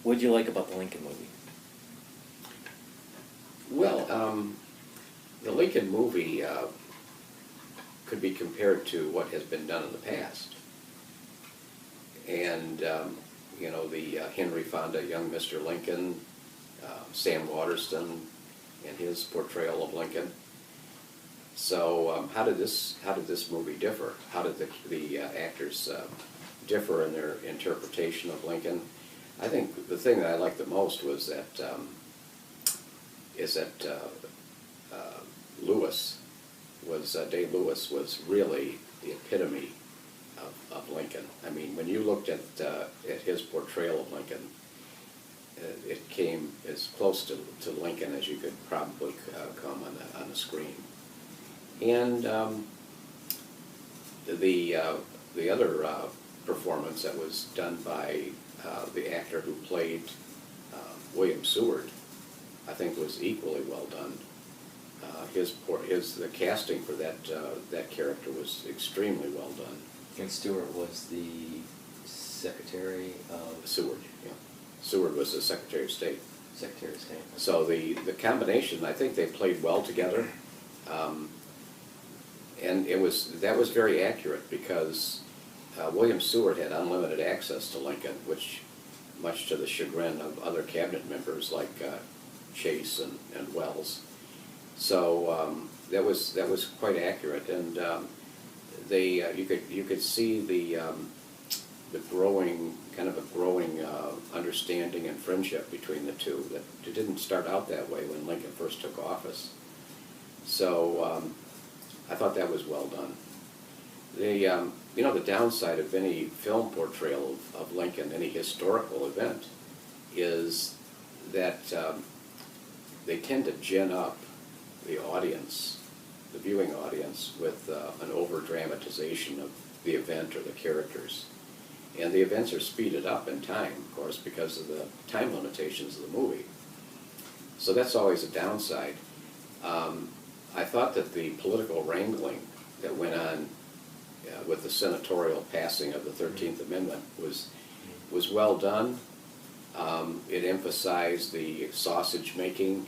What did you like about the Lincoln movie? Well, the Lincoln movie could be compared to what has been done in the past. And, you know, the Henry Fonda, young Mr. Lincoln, Sam Waterston, and his portrayal of Lincoln. So how did this movie differ? How did the actors differ in their interpretation of Lincoln? I think the thing that I liked the most was that Dave Lewis was really the epitome of Lincoln. I mean, when you looked at his portrayal of Lincoln, it came as close to Lincoln as you could probably come on the screen. And the other performance that was done by the actor who played William Seward, I think, was equally well done. The casting for that character was extremely well done. And Stewart was the Secretary of... Seward, yeah. Seward was the Secretary of State. Secretary of State. So the combination, I think they played well together. And that was very accurate because William Seward had unlimited access to Lincoln, which, much to the chagrin of other cabinet members like Chase and Wells. So that was quite accurate, and you could see the growing understanding and friendship between the two. That it didn't start out that way when Lincoln first took office. So I thought that was well done. The downside of any film portrayal of Lincoln, any historical event, is that they tend to gin up the audience, the viewing audience, with an over-dramatization of the event or the characters. And the events are speeded up in time, of course, because of the time limitations of the movie. So that's always a downside. I thought that the political wrangling that went on with the senatorial passing of the 13th Amendment was well done. It emphasized the sausage making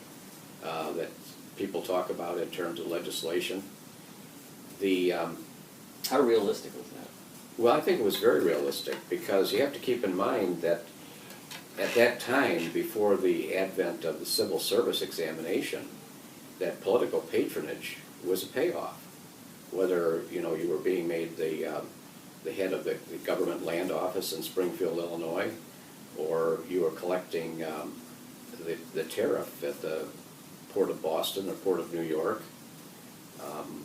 that people talk about in terms of legislation. How realistic was that? Well, I think it was very realistic because you have to keep in mind that at that time, before the advent of the civil service examination, that political patronage was a payoff. Whether you were being made the head of the government land office in Springfield, Illinois, or you were collecting the tariff at the Port of Boston or Port of New York,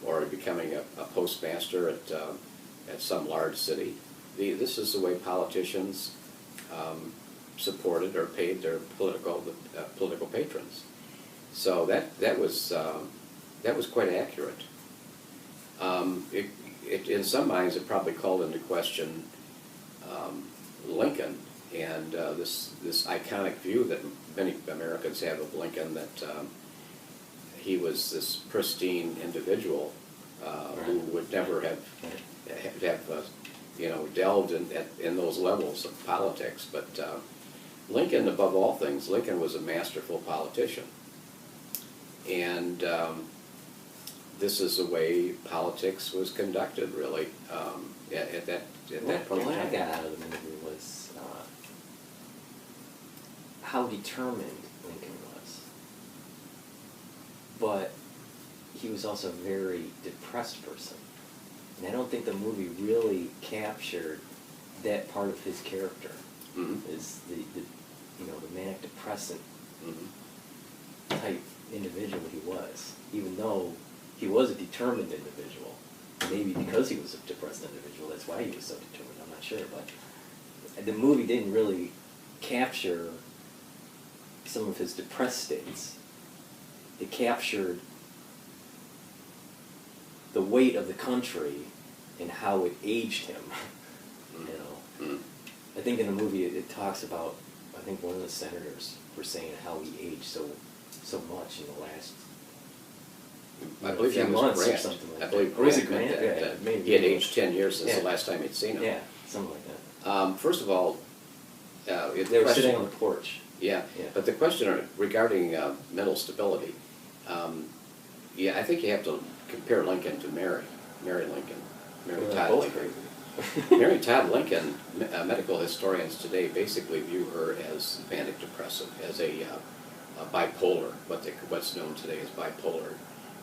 or becoming a postmaster at some large city. This is the way politicians supported or paid their political patrons. So that was quite accurate. In some minds, it probably called into question Lincoln and this iconic view that many Americans have of Lincoln, that he was this pristine individual who would never have delved in those levels of politics. But Lincoln, above all things, Lincoln was a masterful politician. And this is the way politics was conducted, really, at that point in time. What I got out of the movie was how determined Lincoln was. But he was also a very depressed person. And I don't think the movie really captured that part of his character, is the manic depressant type individual he was, even though he was a determined individual. Maybe because he was a depressed individual, that's why he was so determined, I'm not sure. But the movie didn't really capture some of his depressed states. It captured the weight of the country and how it aged him. I think in the movie it talks about, I think one of the senators were saying how he aged so much in the last few months or something like that. I believe Grant meant that he had aged 10 years since the last time he'd seen him. Yeah, something like that. First of all, They were sitting on the porch. Yeah, Yeah. but the question regarding mental stability, yeah, I think you have to compare Lincoln to Mary Lincoln, Mary They're Todd both Lincoln. crazy. Mary Todd Lincoln, medical historians today basically view her as manic depressive, as a bipolar, what's known today as bipolar.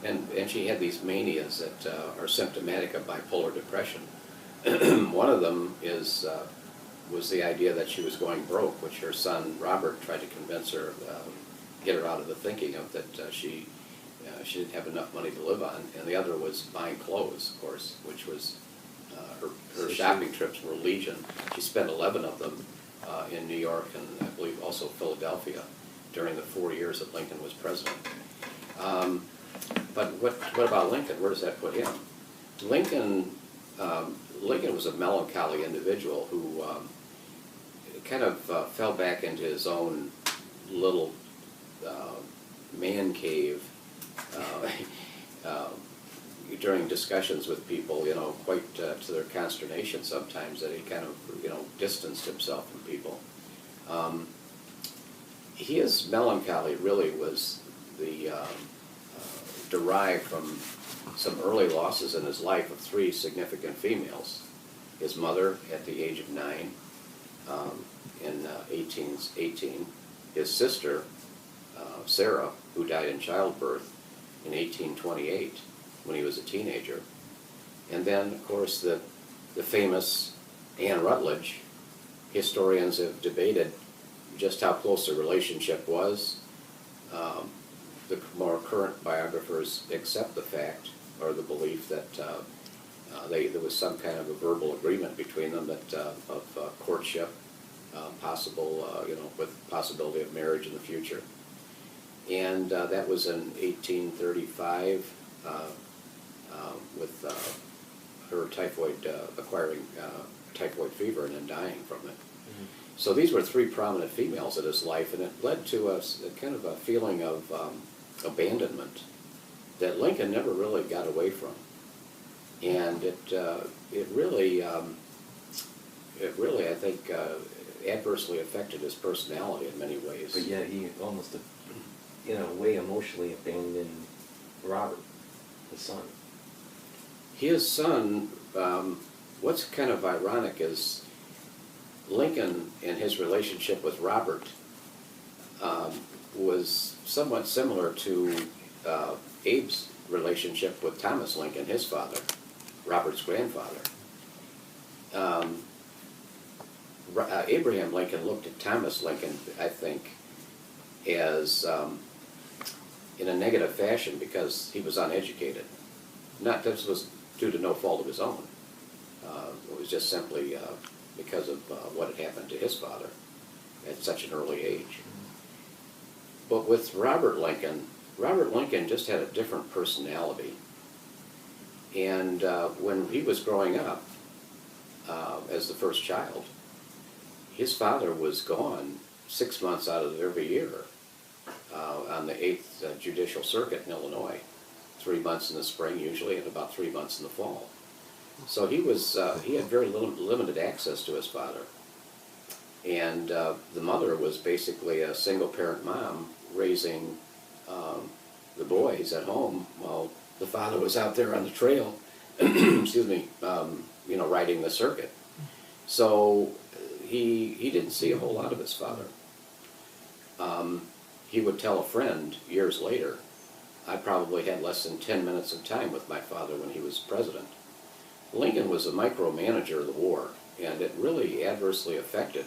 And she had these manias that are symptomatic of bipolar depression. One of them was the idea that she was going broke, which her son Robert tried to convince her, get her out of the thinking of that she didn't have enough money to live on. And the other was buying clothes, of course, which was her shopping trips were legion. She spent 11 of them in New York and I believe also Philadelphia during the 4 years that Lincoln was president. But what about Lincoln? Where does that put him? Lincoln was a melancholy individual who kind of fell back into his own little man cave during discussions with people, quite to their consternation sometimes, that he kind of, distanced himself from people. His melancholy really was derived from some early losses in his life of 3 significant females. His mother at the age of 9 in 1818, his sister Sarah, who died in childbirth in 1828 when he was a teenager, and then of course the famous Anne Rutledge. Historians have debated just how close the relationship was. The more current biographers accept the fact or the belief that there was some kind of a verbal agreement between them that of courtship, possible, with possibility of marriage in the future. And that was in 1835 with her acquiring typhoid fever and then dying from it. Mm-hmm. So these were 3 prominent females in his life, and it led to a kind of a feeling of abandonment that Lincoln never really got away from, and it really I think adversely affected his personality in many ways. But yeah, he almost, in a way, emotionally abandoned Robert, his son. His son, what's kind of ironic is Lincoln and his relationship with Robert was somewhat similar to Abe's relationship with Thomas Lincoln, his father, Robert's grandfather. Abraham Lincoln looked at Thomas Lincoln, I think, as in a negative fashion because he was uneducated. This was due to no fault of his own. It was just simply because of what had happened to his father at such an early age. But with Robert Lincoln just had a different personality. And when he was growing up as the first child, his father was gone 6 months out of every year on the 8th Judicial Circuit in Illinois. 3 months in the spring usually, and about 3 months in the fall. So he had very limited access to his father. And the mother was basically a single-parent mom raising the boys at home while the father was out there on the trail, excuse me, riding the circuit. So he didn't see a whole lot of his father. He would tell a friend years later, I probably had less than 10 minutes of time with my father when he was president. Lincoln was a micromanager of the war, and it really adversely affected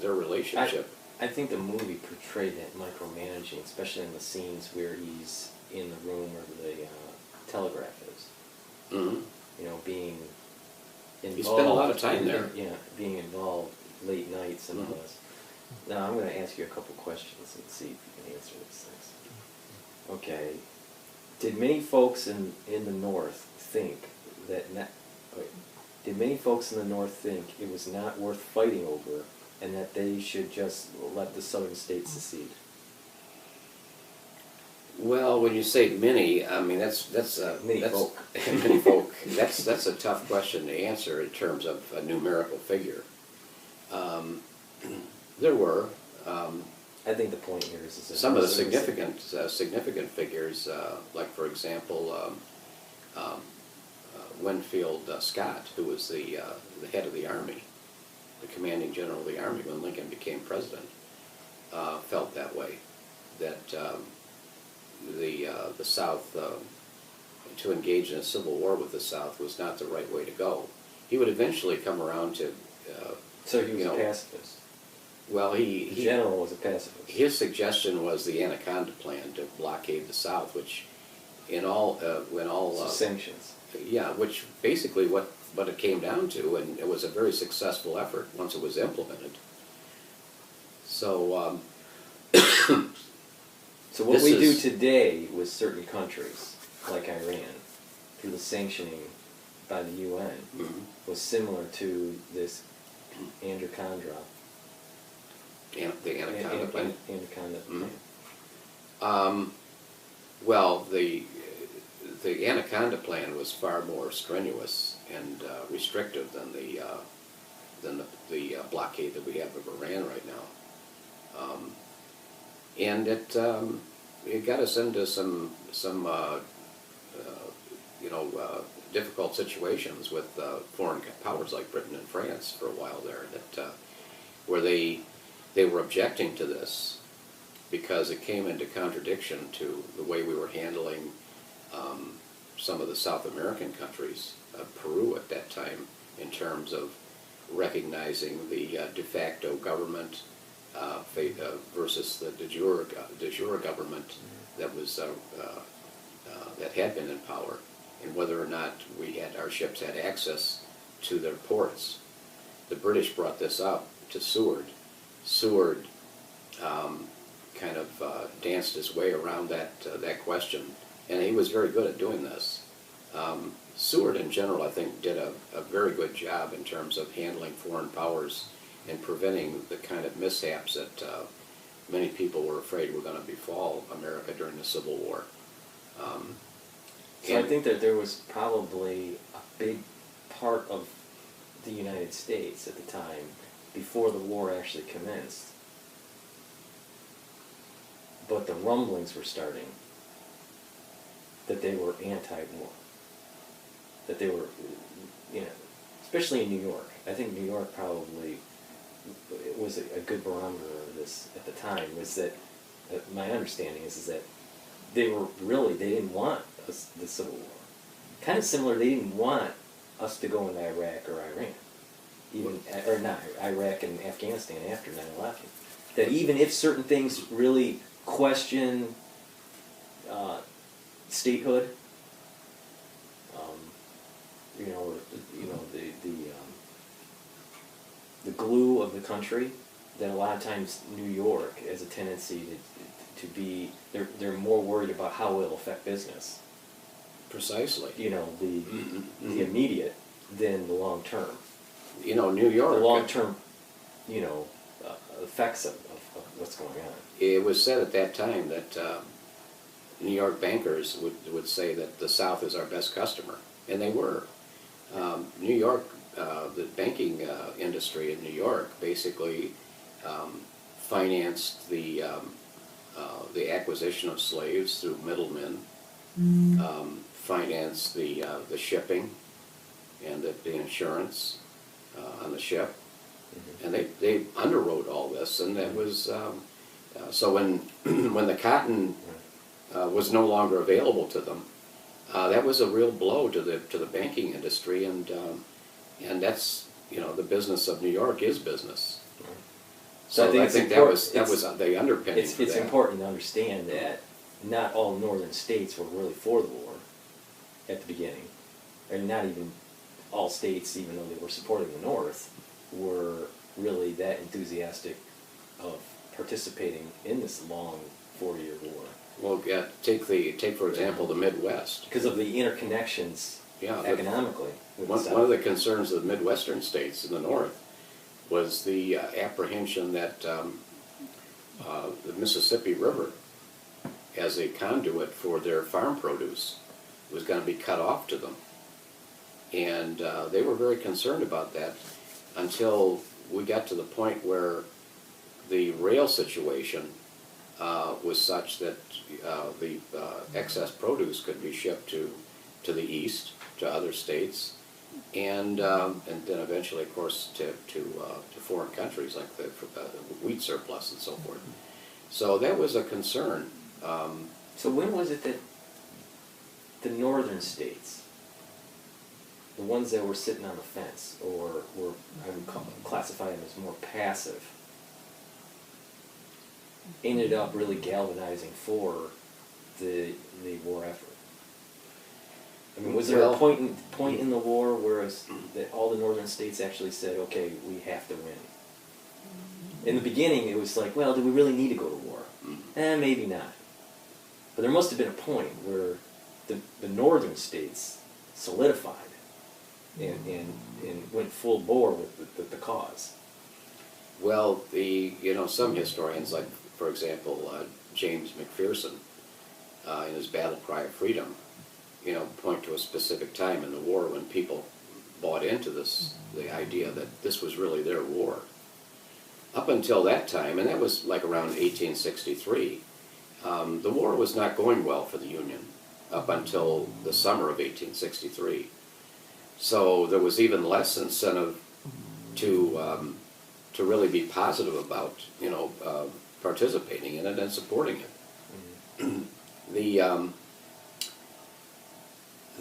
their relationship. I think the movie portrayed that micromanaging, especially in the scenes where he's in the room where the telegraph is. Mm-hmm. Being involved. He spent a lot of time there. Yeah, being involved late nights and all this. Now I'm going to ask you a couple questions and see if you can answer these things. Okay. Did many folks in the North think it was not worth fighting over, and that they should just let the Southern states secede? Well, when you say many, I mean that's many folk. Many folk. That's a tough question to answer in terms of a numerical figure. There were. I think the point here is that Some of the significant figures, like for example, Winfield Scott, who was the head of the Army, the commanding general of the Army when Lincoln became president, felt that way, that the South, to engage in a civil war with the South was not the right way to go. He would eventually come around to, so he was a pacifist. Well, The general was a pacifist. his suggestion was the Anaconda Plan to blockade the South, which Sanctions. yeah, which basically what it came down to, and it was a very successful effort once it was implemented. So, So what we do today with certain countries, like Iran, through the sanctioning by the UN, was similar to this Anaconda. The Anaconda Plan. Anaconda Plan. Well, the Anaconda Plan was far more strenuous and restrictive than the blockade that we have of Iran right now, and it got us into some difficult situations with foreign powers like Britain and France for a while there, that where they were objecting to this because it came into contradiction to the way we were handling some of the South American countries, Peru at that time, in terms of recognizing the de facto government versus the de jure government that was that had been in power, and whether or not our ships had access to their ports. The British brought this up to Seward. Seward kind of danced his way around that question, and he was very good at doing this. Seward, in general, I think, did a very good job in terms of handling foreign powers and preventing the kind of mishaps that many people were afraid were going to befall America during the Civil War. So I think that there was probably a big part of the United States at the time, before the war actually commenced, but the rumblings were starting that they were anti-war, that they were, especially in New York. I think New York probably was a good barometer of this at the time, was that, my understanding is that they didn't want the Civil War. Kind of similar, they didn't want us to go into Iraq or Iran, or not, Iraq and Afghanistan after 9/11. That even if certain things really question statehood, the glue of the country, that a lot of times New York has a tendency to be, they're more worried about how it'll affect business. Precisely. The immediate than the long term. New York. The long term, effects of what's going on. It was said at that time that New York bankers would say that the South is our best customer, and they were. New York, the banking industry in New York basically financed the acquisition of slaves through middlemen, financed the shipping and the insurance on the ship, and they underwrote all this, and that was so when the cotton was no longer available to them, that was a real blow to the banking industry, and that's the business of New York is business. So I think that was the underpinning for that. It's important to understand that not all northern states were really for the war at the beginning, and not even all states, even though they were supporting the North, were really that enthusiastic of participating in this long 4-year war. Well, take for example the Midwest. Because of the interconnections economically. One of the concerns of the Midwestern states in the North was the apprehension that the Mississippi River, as a conduit for their farm produce, was going to be cut off to them. And they were very concerned about that until we got to the point where the rail situation was such that the excess produce could be shipped to the east, to other states, and then eventually, of course, to foreign countries like the wheat surplus and so forth. So that was a concern. So when was it that the northern states, the ones that were sitting on the fence, or were, I would classify them as more passive, ended up really galvanizing for the war effort? I mean, was there a point in the war where that all the northern states actually said, okay, we have to win? In the beginning, it was like, well, do we really need to go to war? Maybe not. But there must have been a point where the northern states solidified and went full bore with the cause. Well, some historians, like, for example, James McPherson, in his Battle Cry of Freedom, point to a specific time in the war when people bought into the idea that this was really their war. Up until that time, and that was like around 1863, the war was not going well for the Union up until the summer of 1863. So there was even less incentive to really be positive about participating in it and supporting it.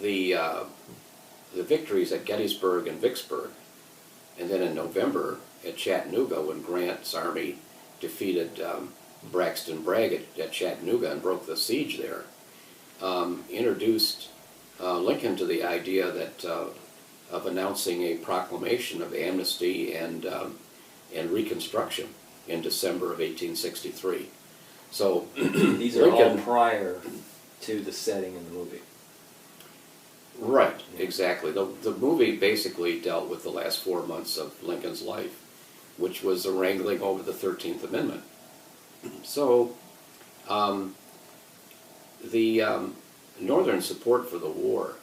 The victories at Gettysburg and Vicksburg, and then in November at Chattanooga when Grant's army defeated Braxton Bragg at Chattanooga and broke the siege there, introduced Lincoln to the idea that of announcing a proclamation of amnesty and Reconstruction in December of 1863. So these are all prior to the setting in the movie. Right, exactly. The movie basically dealt with the last 4 months of Lincoln's life, which was the wrangling over the 13th Amendment. So the Northern support for the war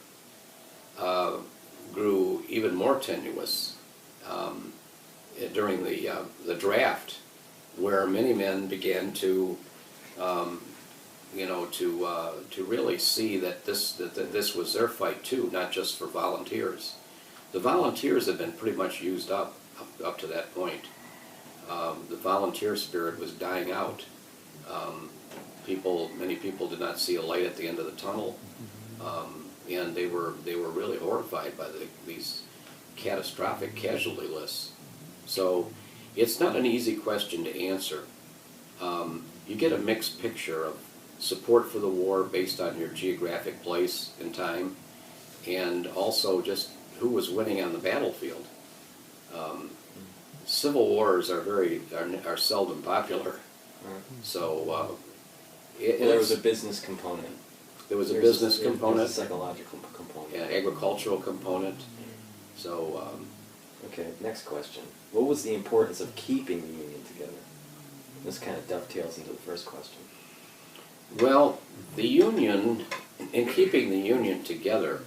grew even more tenuous during the draft, where many men began to to really see that this was their fight too, not just for volunteers. The volunteers had been pretty much used up to that point. The volunteer spirit was dying out. Many people did not see a light at the end of the tunnel, and they were really horrified by these catastrophic casualty lists. So it's not an easy question to answer. You get a mixed picture of support for the war based on your geographic place and time, and also just who was winning on the battlefield. Civil wars are seldom popular, so there was a business component. There was a business component, there's a psychological component, yeah, agricultural component. So okay, next question. What was the importance of keeping the Union together? This kind of dovetails into the first question. Well, the Union, in keeping the Union together,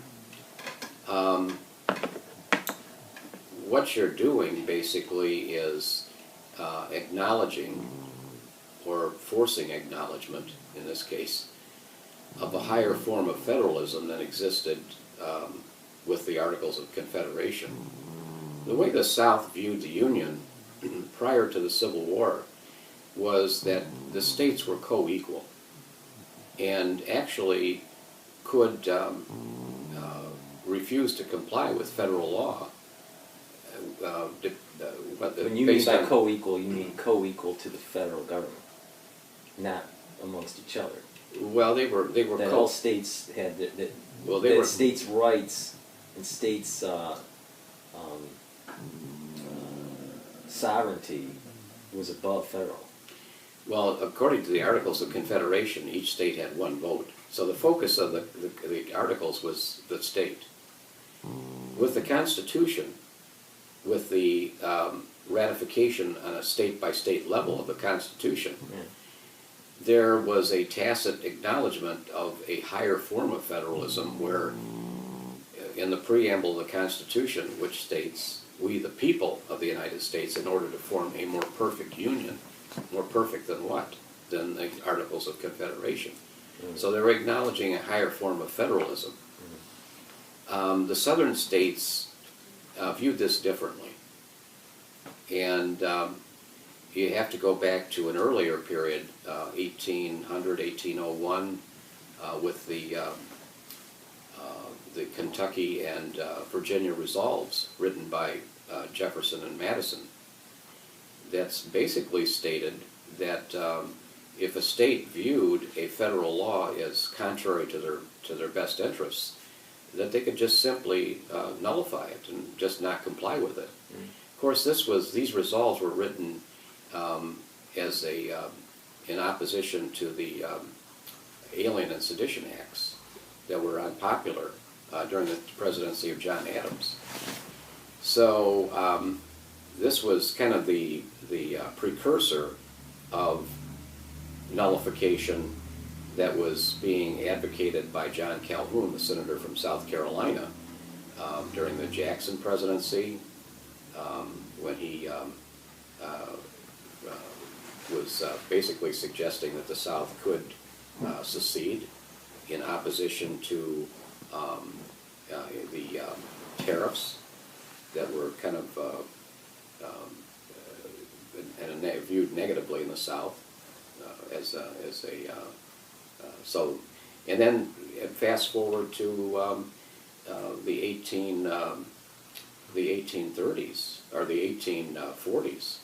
what you're doing basically is acknowledging, or forcing acknowledgement in this case, of a higher form of federalism that existed with the Articles of Confederation. The way the South viewed the Union prior to the Civil War was that the states were co-equal and actually could refuse to comply with federal law. When you mean by co-equal, you mean co-equal to the federal government, not amongst each other. Well, they were that all states had that states' rights and states' sovereignty was above federal. Well, according to the Articles of Confederation, each state had one vote. So the focus of the Articles was the state. With the Constitution, with the ratification on a state-by-state level of the Constitution, there was a tacit acknowledgement of a higher form of federalism where in the preamble of the Constitution, which states we the people of the United States in order to form a more perfect union. More perfect than what? Than the Articles of Confederation. So they were acknowledging a higher form of federalism. The southern states viewed this differently. And you have to go back to an earlier period, 1800, 1801, with the Kentucky and Virginia Resolves written by Jefferson and Madison. That's basically stated that if a state viewed a federal law as contrary to their best interests, that they could just simply nullify it and just not comply with it. Of course, these resolves were written as in opposition to the Alien and Sedition Acts that were unpopular during the presidency of John Adams. So this was kind of the precursor of nullification that was being advocated by John Calhoun, the senator from South Carolina, during the Jackson presidency, when he was basically suggesting that the South could secede in opposition to the tariffs that were kind of viewed negatively in the South so, and then fast forward to the 1830s or the 1840s,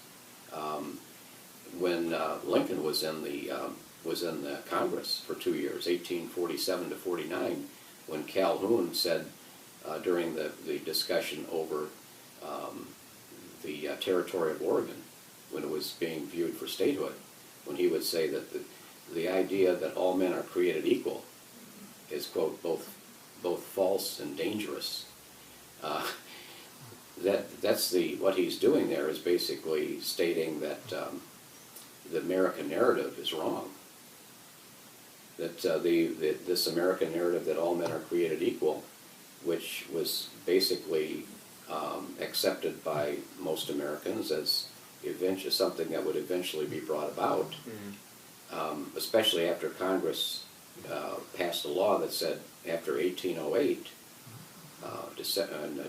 when Lincoln was in the Congress for 2 years, 1847 to 49, when Calhoun said during the discussion over the territory of Oregon, when it was being viewed for statehood, when he would say that the idea that all men are created equal is, quote, both false and dangerous. That's what he's doing there is basically stating that the American narrative is wrong. That this American narrative that all men are created equal, which was basically accepted by most Americans as something that would eventually be brought about, especially after Congress passed a law that said after 1808, on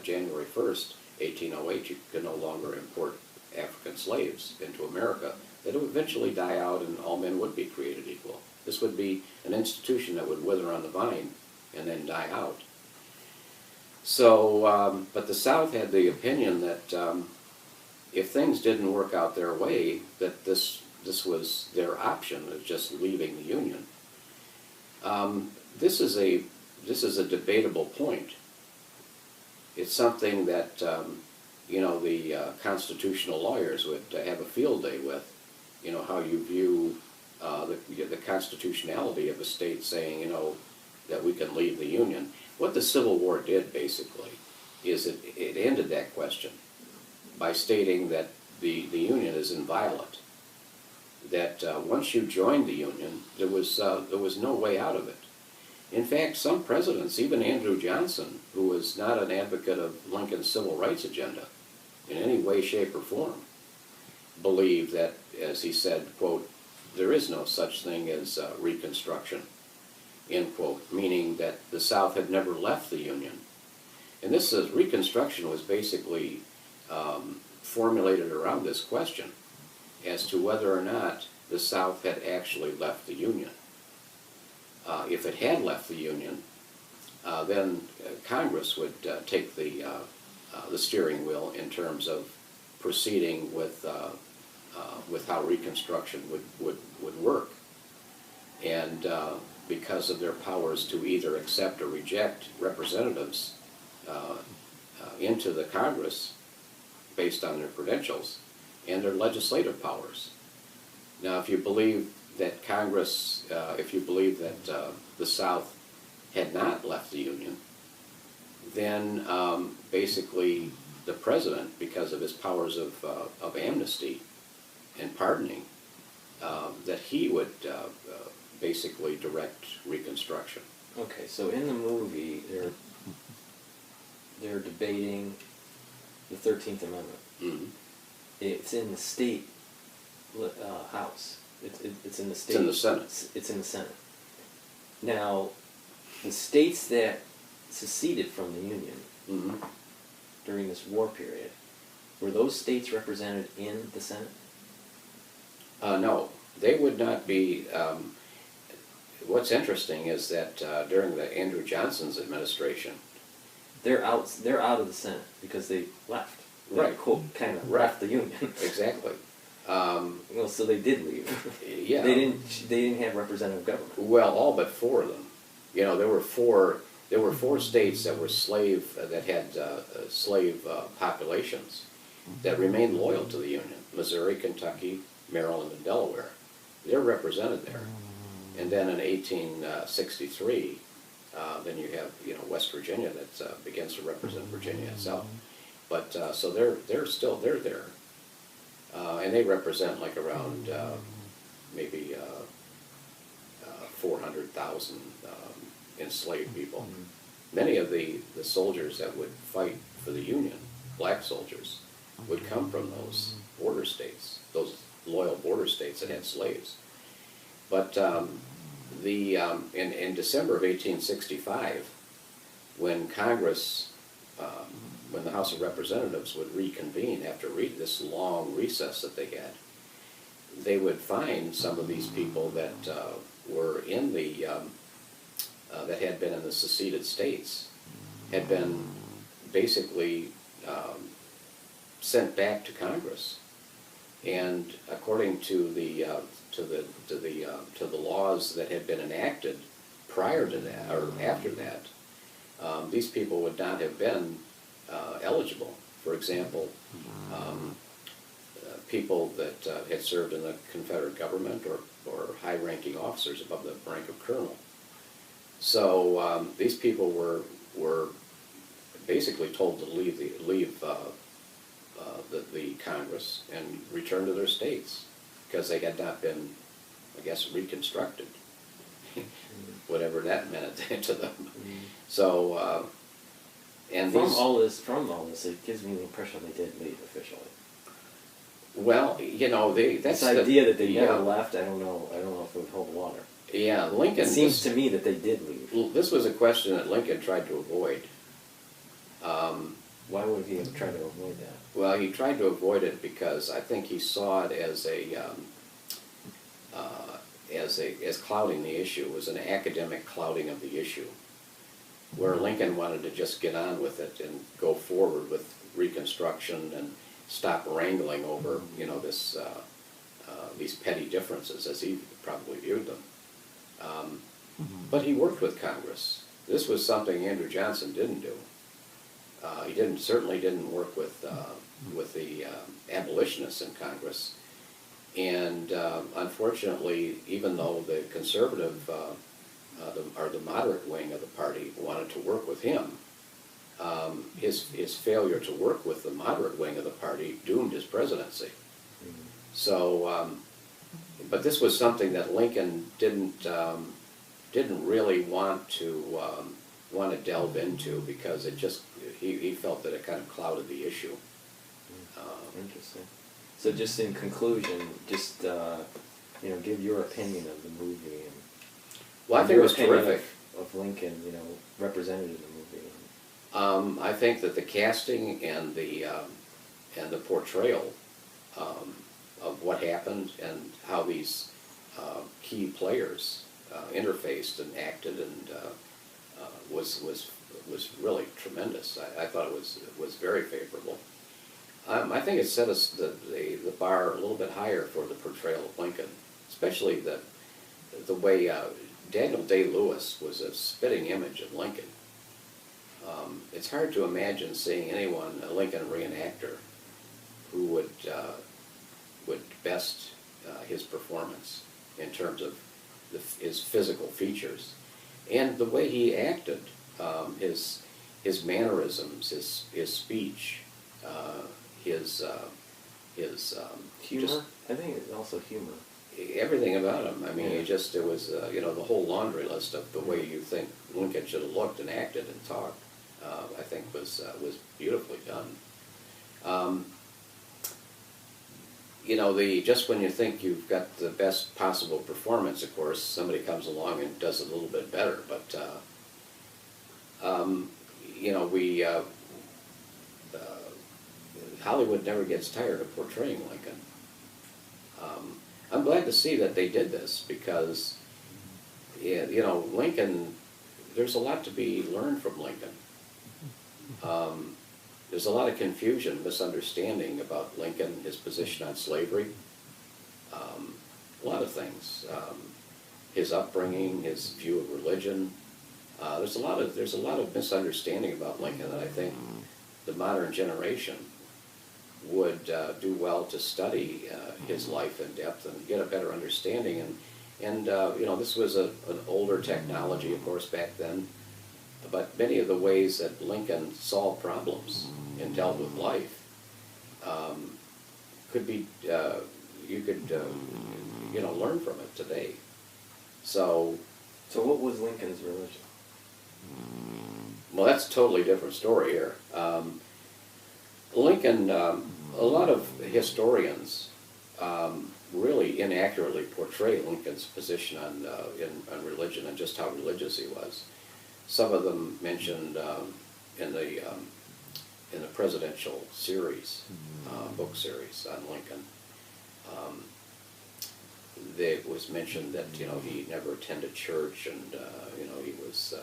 January 1st, 1808, you could no longer import African slaves into America, that it would eventually die out and all men would be created equal. This would be an institution that would wither on the vine and then die out. So, but the South had the opinion that if things didn't work out their way, that this was their option of just leaving the Union. This is a debatable point. It's something that the constitutional lawyers would have a field day with. How you view the constitutionality of a state saying that we can leave the Union. What the Civil War did basically is it ended that question by stating that the Union is inviolate. That once you joined the Union, there was no way out of it. In fact, some presidents, even Andrew Johnson, who was not an advocate of Lincoln's civil rights agenda in any way, shape, or form, believed that, as he said, quote, there is no such thing as Reconstruction, end quote, meaning that the South had never left the Union. And this says Reconstruction was basically formulated around this question as to whether or not the South had actually left the Union. If it had left the Union, then Congress would take the steering wheel in terms of proceeding with how Reconstruction would work. And because of their powers to either accept or reject representatives into the Congress based on their credentials and their legislative powers. Now, if you believe that Congress, if you believe that the South had not left the Union, then basically the president, because of his powers of amnesty and pardoning, that he would basically direct Reconstruction. Okay, so in the movie, they're debating the 13th Amendment. Mm-hmm. It's in the state house. It's in the state. It's in the Senate. It's in the Senate. Now, the states that seceded from the Union Mm-hmm. during this war period, were those states represented in the Senate? No, they would not be. What's interesting is that during the Andrew Johnson's administration, They're out. They're out of the Senate because they left. They, right, quote, kind of right. left the Union. Exactly. Well, so they did leave. Yeah. They didn't have representative government. Well, all but four of them. You know, there were four states that were that had slave populations that remained loyal to the Union: Missouri, Kentucky, Maryland, and Delaware. They're represented there. And then in 1863, then you have West Virginia that begins to represent Virginia itself. But so they're there, and they represent like around maybe 400,000 enslaved people. Many of the soldiers that would fight for the Union, black soldiers, would come from those border states, those loyal border states that had slaves. But in December of 1865, when Congress, when the House of Representatives would reconvene after this long recess that they had, they would find some of these people that were in the that had been in the seceded states had been basically sent back to Congress, and according to the laws that had been enacted prior to that or after that, these people would not have been eligible. For example, people that had served in the Confederate government or high-ranking officers above the rank of colonel. So these people were basically told to leave the Congress and return to their states because they had not been, I guess, reconstructed, whatever that meant to them. So, and from all this, it gives me the impression they did leave officially. Well, that's this idea that they never left. I don't know if it would hold water. Yeah, Lincoln. It seems to me that they did leave. This was a question that Lincoln tried to avoid. Why would he have tried to avoid that? Well, he tried to avoid it because I think he saw it as clouding the issue. It was an academic clouding of the issue, where Lincoln wanted to just get on with it and go forward with Reconstruction and stop wrangling over these petty differences as he probably viewed them. But he worked with Congress. This was something Andrew Johnson didn't do. He certainly didn't work with the abolitionists in Congress, and unfortunately, even though the conservative or the moderate wing of the party wanted to work with him, his failure to work with the moderate wing of the party doomed his presidency. So, but this was something that Lincoln didn't really want to delve into because he felt that it kind of clouded the issue. Interesting. So, just in conclusion, just give your opinion of the movie and well, I think it was terrific. Of Lincoln, represented in the movie. I think that the casting and the portrayal of what happened and how these key players interfaced and acted and was really tremendous. I thought it was very favorable. I think it set us the bar a little bit higher for the portrayal of Lincoln, especially the way Daniel Day-Lewis was a spitting image of Lincoln. It's hard to imagine seeing anyone, a Lincoln reenactor, who would best his performance in terms of his physical features and the way he acted, his mannerisms, his speech, his humor. I think it's also humor. Everything about him. I mean, Yeah. it was the whole laundry list of the way you think Lincoln should have looked and acted and talked. I think was beautifully done. Um, you know, just when you think you've got the best possible performance, of course, somebody comes along and does it a little bit better. But you know, Hollywood never gets tired of portraying Lincoln. I'm glad to see that they did this because, yeah, you know, Lincoln, there's a lot to be learned from Lincoln. There's a lot of confusion, misunderstanding about Lincoln, his position on slavery, a lot of things. His upbringing, his view of religion. There's a lot of misunderstanding about Lincoln that I think the modern generation would do well to study his life in depth and get a better understanding. And you know, this was an older technology, of course, back then. But many of the ways that Lincoln solved problems and dealt with life could be, you could, you know, learn from it today. So what was Lincoln's religion? Well, that's a totally different story here. Lincoln, a lot of historians really inaccurately portray Lincoln's position on religion and just how religious he was. Some of them mentioned in the presidential series, book series on Lincoln, it was mentioned that, you know, he never attended church and you know, he was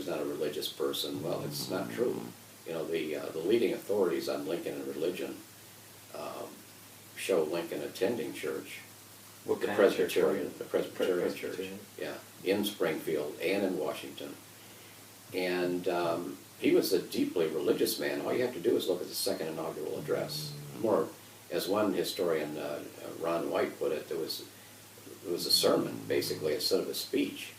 not a religious person. Well, it's not true. You know, the leading authorities on Lincoln and religion show Lincoln attending church. What the kind Presbyterian, of church? the Presbyterian church, Presbyterian? yeah, in Springfield and in Washington. And he was a deeply religious man. All you have to do is look at the second inaugural address. More, as one historian, Ron White, put it, it was a sermon, basically, instead of a speech.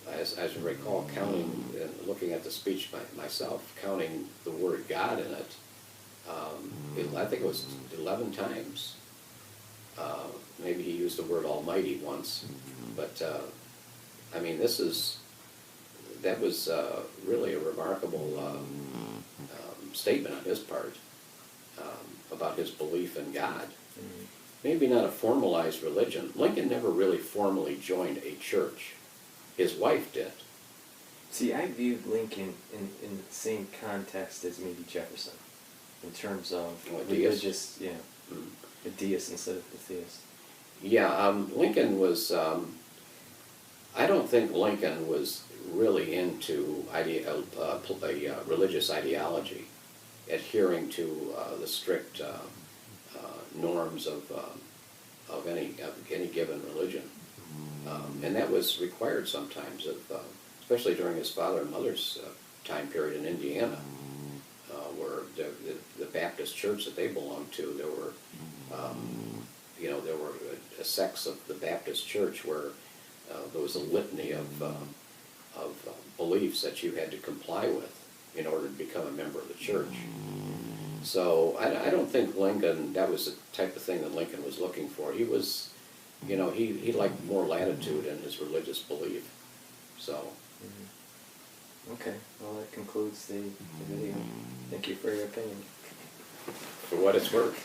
As I recall, counting and looking at the speech myself, counting the word God in it, I think it was 11 times. Maybe he used the word Almighty once, but I mean, that was really a remarkable statement on his part about his belief in God. Maybe not a formalized religion. Lincoln never really formally joined a church. His wife did. See, I viewed Lincoln in the same context as maybe Jefferson, in terms of religious, yeah, a deist instead of a theist. Yeah, Lincoln was, I don't think Lincoln was really into religious ideology, adhering to the strict norms of any given religion. And that was required sometimes, especially during his father and mother's time period in Indiana, where the Baptist church that they belonged to, there were, you know, there were sects of the Baptist church where there was a litany of beliefs that you had to comply with in order to become a member of the church. So I don't think Lincoln, that was the type of thing that Lincoln was looking for. He was, you know, he liked more latitude in his religious belief. So. Okay, well, that concludes the video. Thank you for your opinion. For what it's worth.